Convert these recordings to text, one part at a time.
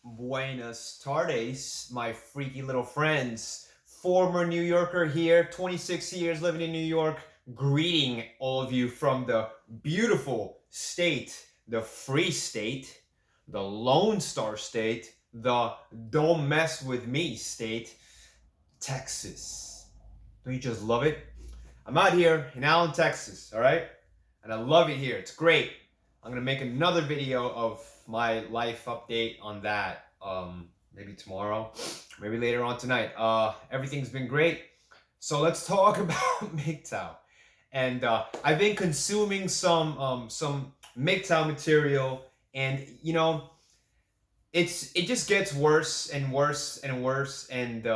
Buenas tardes, my freaky little friends. Former New Yorker here, 26 years living in New York, greeting all of you from the beautiful state, the free state, the Lone Star state, the don't mess with me state, Texas. Don't you just love it? I'm out here in Allen, Texas, all right? And I love it here. It's great. I'm gonna make another video of my life update on that. Maybe tomorrow, maybe later on tonight. Everything's been great. So let's talk about mgtow. And I've been consuming some mgtow material, and it just gets worse and worse and worse. And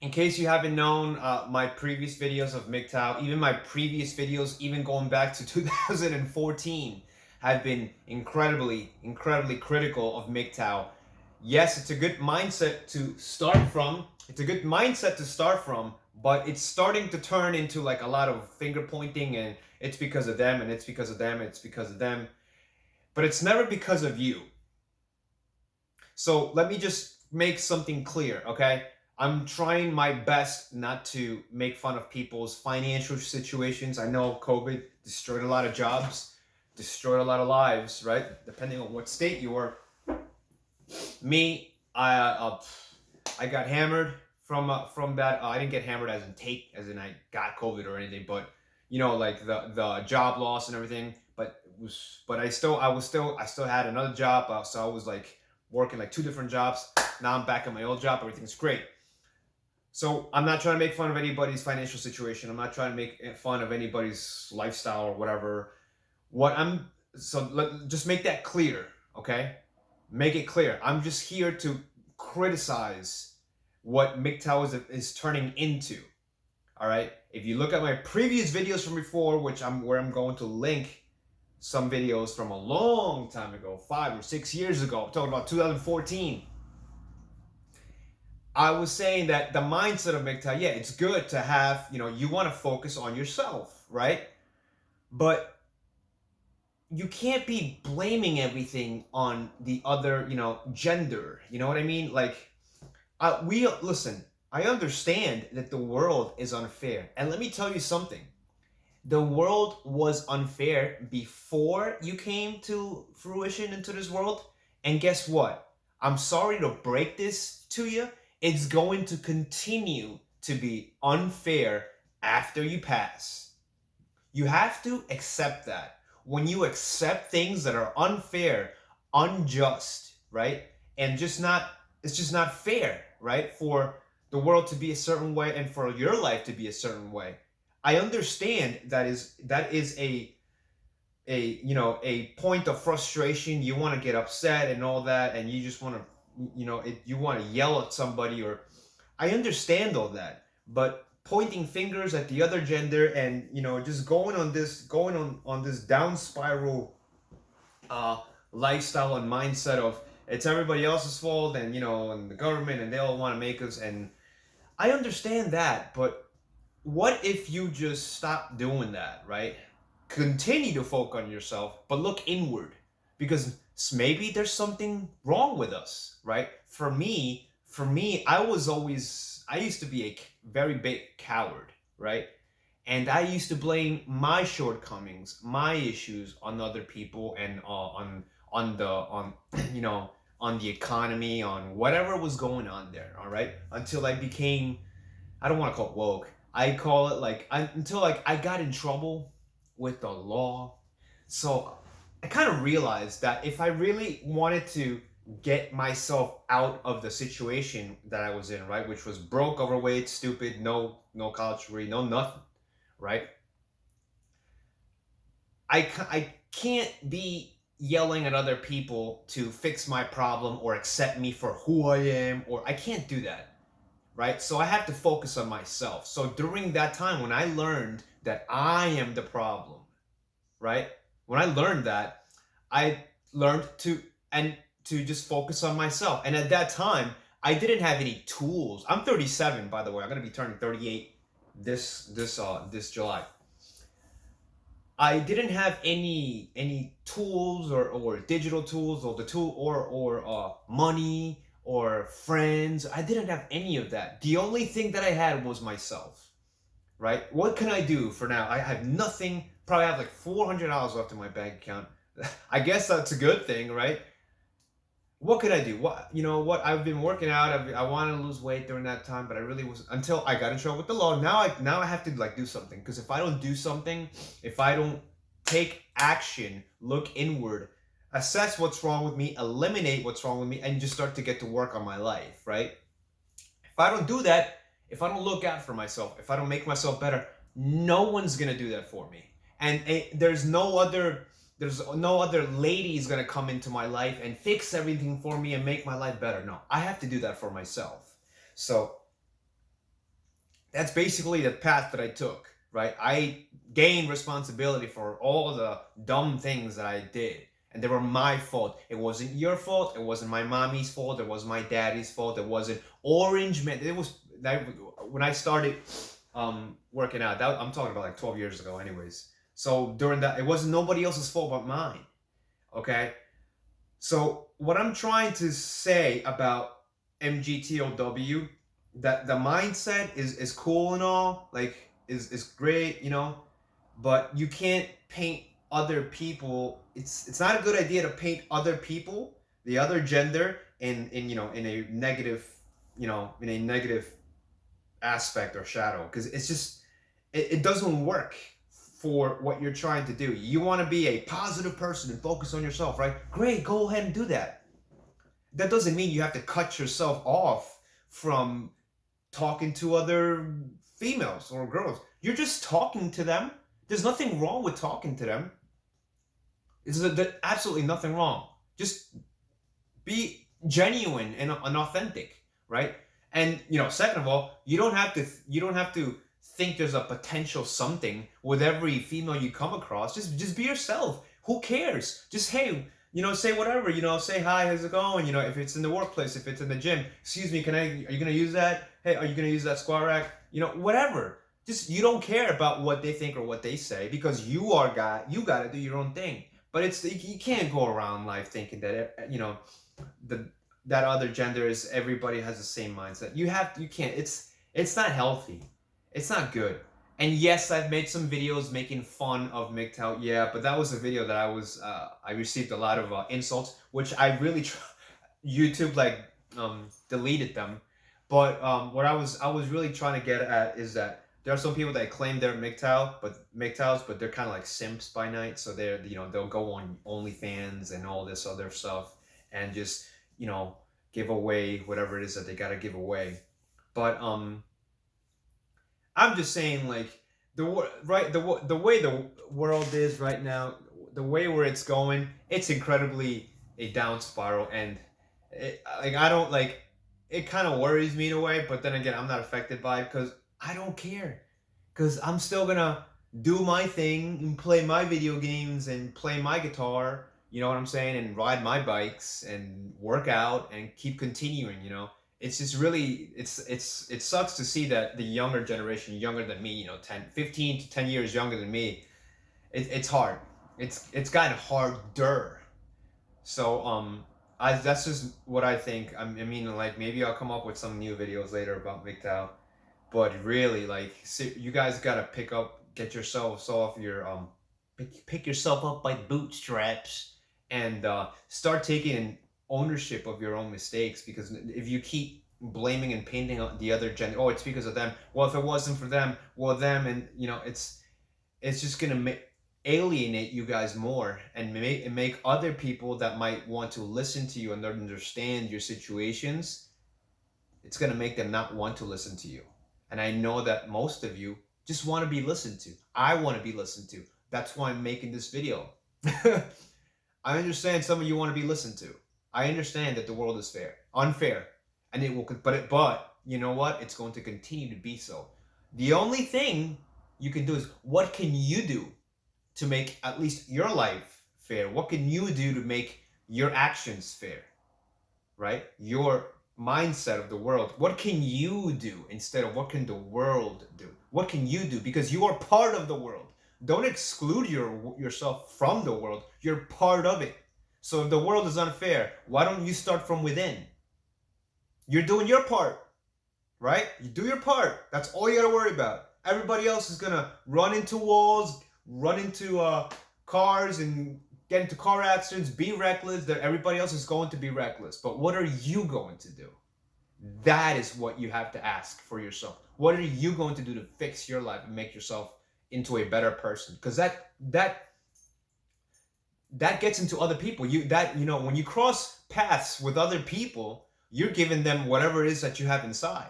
in case you haven't known, my previous videos of mgtow, even my previous videos, even going back to 2014, have been incredibly critical of mgtow. Yes, it's a good mindset to start from. But it's starting to turn into like a lot of finger pointing, and it's because of them, and it's because of them, it's because of them. But it's never because of you. So let me just make something clear, okay? I'm trying my best not to make fun of people's financial situations. I know COVID destroyed a lot of jobs, destroyed a lot of lives, right? Depending on what state you were. Me, I got hammered from that. I didn't get hammered as in I got COVID or anything, but like the job loss and everything. But I still had another job, so I was like working like 2 different jobs. Now I'm back at my old job. Everything's great. So I'm not trying to make fun of anybody's financial situation. I'm not trying to make fun of anybody's lifestyle or whatever. Just make that clear, okay? Make it clear. I'm just here to criticize what mgtow is turning into. All right. If you look at my previous videos from before, where I'm going to link some videos from a long time ago, 5 or 6 years ago. I'm talking about 2014. I was saying that the mindset of mgtow, yeah, it's good to have, you want to focus on yourself, right? But you can't be blaming everything on the other, gender. You know what I mean? Like, listen, I understand that the world is unfair. And let me tell you something. The world was unfair before you came to fruition into this world. And guess what? I'm sorry to break this to you. It's going to continue to be unfair after you pass. You have to accept that. When you accept things that are unfair, unjust, right? And it's just not fair, right? For the world to be a certain way and for your life to be a certain way. I understand that is a point of frustration. You want to get upset and all that, and you just want to you want to yell at somebody, or I understand all that, but pointing fingers at the other gender and just going on this down spiral lifestyle and mindset of it's everybody else's fault, and and the government, and they all want to make us. And I understand that, but what if you just stop doing that, right? Continue to focus on yourself, but look inward, because maybe there's something wrong with us, right? For me, I used to be a very big coward, right? And I used to blame my shortcomings, my issues on other people, and on on the economy, on whatever was going on there, all right? Until I became, I don't want to call it woke. I call it until I got in trouble with the law. So I kind of realized that if I really wanted to get myself out of the situation that I was in, right, which was broke, overweight, stupid, no college degree, no nothing, right? I can't be yelling at other people to fix my problem or accept me for who I am, or I can't do that, right? So I have to focus on myself. So during that time when I learned that I am the problem, right? When I learned that, I learned to just focus on myself. And at that time, I didn't have any tools. I'm 37, by the way. I'm gonna be turning 38 this July. I didn't have any tools or digital tools or the tool or money or friends. I didn't have any of that. The only thing that I had was myself, right? What can I do for now? I have nothing. Probably have like $400 left in my bank account. I guess that's a good thing, right? What could I do? What, you know what? I've been working out. I wanted to lose weight during that time, but I really was, until I got in trouble with the law. Now I have to like do something, because if I don't do something, if I don't take action, look inward, assess what's wrong with me, eliminate what's wrong with me, and just start to get to work on my life, right? If I don't do that, if I don't look out for myself, if I don't make myself better, no one's gonna do that for me. And there's no other lady's gonna come into my life and fix everything for me and make my life better. No, I have to do that for myself. So that's basically the path that I took, right? I gained responsibility for all the dumb things that I did. And they were my fault. It wasn't your fault. It wasn't my mommy's fault. It wasn't my daddy's fault. It wasn't Orange Man. It was that when I started working out. I'm talking about like 12 years ago, anyways. So during that, it wasn't nobody else's fault but mine. Okay. So what I'm trying to say about mgtow, that the mindset is cool and all, like is great, you know, but you can't paint other people. It's not a good idea to paint other people, the other gender, in you know, in a negative, you know, in a negative aspect or shadow, because it's just it doesn't work for what you're trying to do. You want to be a positive person and focus on yourself, right? Great, go ahead and do that. That doesn't mean you have to cut yourself off from talking to other females or girls. You're just talking to them. There's nothing wrong with talking to them. There's absolutely nothing wrong. Just be genuine and authentic, right? And you know, second of all, you don't have to think there's a potential something with every female you come across. Just be yourself. Who cares? Just, hey, you know, say whatever, you know, say hi, how's it going? You know, if it's in the workplace, if it's in the gym, excuse me, are you gonna use that? Hey, are you gonna use that squat rack? You know, whatever. Just, you don't care about what they think or what they say, because you gotta do your own thing. But you can't go around life thinking that, you know, that other gender is, everybody has the same mindset. You can't. It's not healthy. It's not good. And yes, I've made some videos making fun of mgtow. Yeah, but that was a video that I received a lot of insults, which I really YouTube like deleted them. But what I was really trying to get at is that there are some people that claim they're mgtows, but they're kind of like simps by night. So they're, you know, they'll go on OnlyFans and all this other stuff and just, you know, give away whatever it is that they gotta give away. But I'm just saying, like, the way the world is right now, the way where it's going, it's incredibly a down spiral, and I don't like. It kind of worries me in a way, but then again, I'm not affected by it because I don't care, because I'm still gonna do my thing and play my video games and play my guitar. You know what I'm saying? And ride my bikes and work out and keep continuing. You know, it's just really, it sucks to see that the younger generation, younger than me, you know, 15 to 10 years younger than me, it's hard. It's gotten harder. So that's just what I think. I mean, like, maybe I'll come up with some new videos later about mgtow, but really, like, you guys gotta get yourselves off your pick yourself up by the bootstraps and start taking ownership of your own mistakes. Because if you keep blaming and painting the other gender, oh, it's because of them. Well, if it wasn't for them, well, them, and you know, it's just gonna alienate you guys more and make other people that might want to listen to you and understand your situations. It's gonna make them not want to listen to you. And I know that most of you just want to be listened to. I want to be listened to. That's why I'm making this video. I understand some of you want to be listened to. I understand that the world is unfair, and it will. But you know what? It's going to continue to be so. The only thing you can do is, what can you do to make at least your life fair? What can you do to make your actions fair? Right? Your mindset of the world. What can you do instead of what can the world do? What can you do? Because you are part of the world. Don't exclude yourself from the world. You're part of it. So if the world is unfair, why don't you start from within? You're doing your part, right? You do your part. That's all you gotta worry about. Everybody else is gonna run into walls, run into cars, and get into car accidents, be reckless. That everybody else is going to be reckless. But what are you going to do? That is what you have to ask for yourself. What are you going to do to fix your life and make yourself into a better person? Because that gets into other people. When you cross paths with other people, you're giving them whatever it is that you have inside.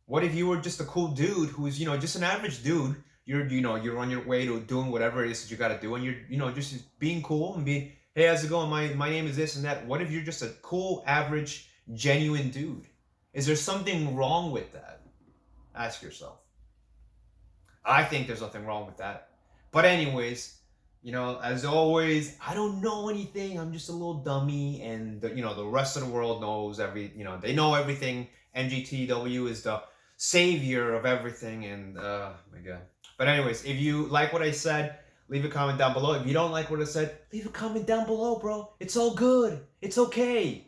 What if you were just a cool dude who's, just an average dude? You're on your way to doing whatever it is that you got to do, and you're, just being cool and being, hey, how's it going? My name is this and that. What if you're just a cool, average, genuine dude? Is there something wrong with that? Ask yourself. I think there's nothing wrong with that. But anyways, as always, I don't know anything. I'm just a little dummy, and the rest of the world knows they know everything. mgtow is the savior of everything, and my God. But anyways, if you like what I said, leave a comment down below. If you don't like what I said, leave a comment down below, bro. It's all good. It's okay.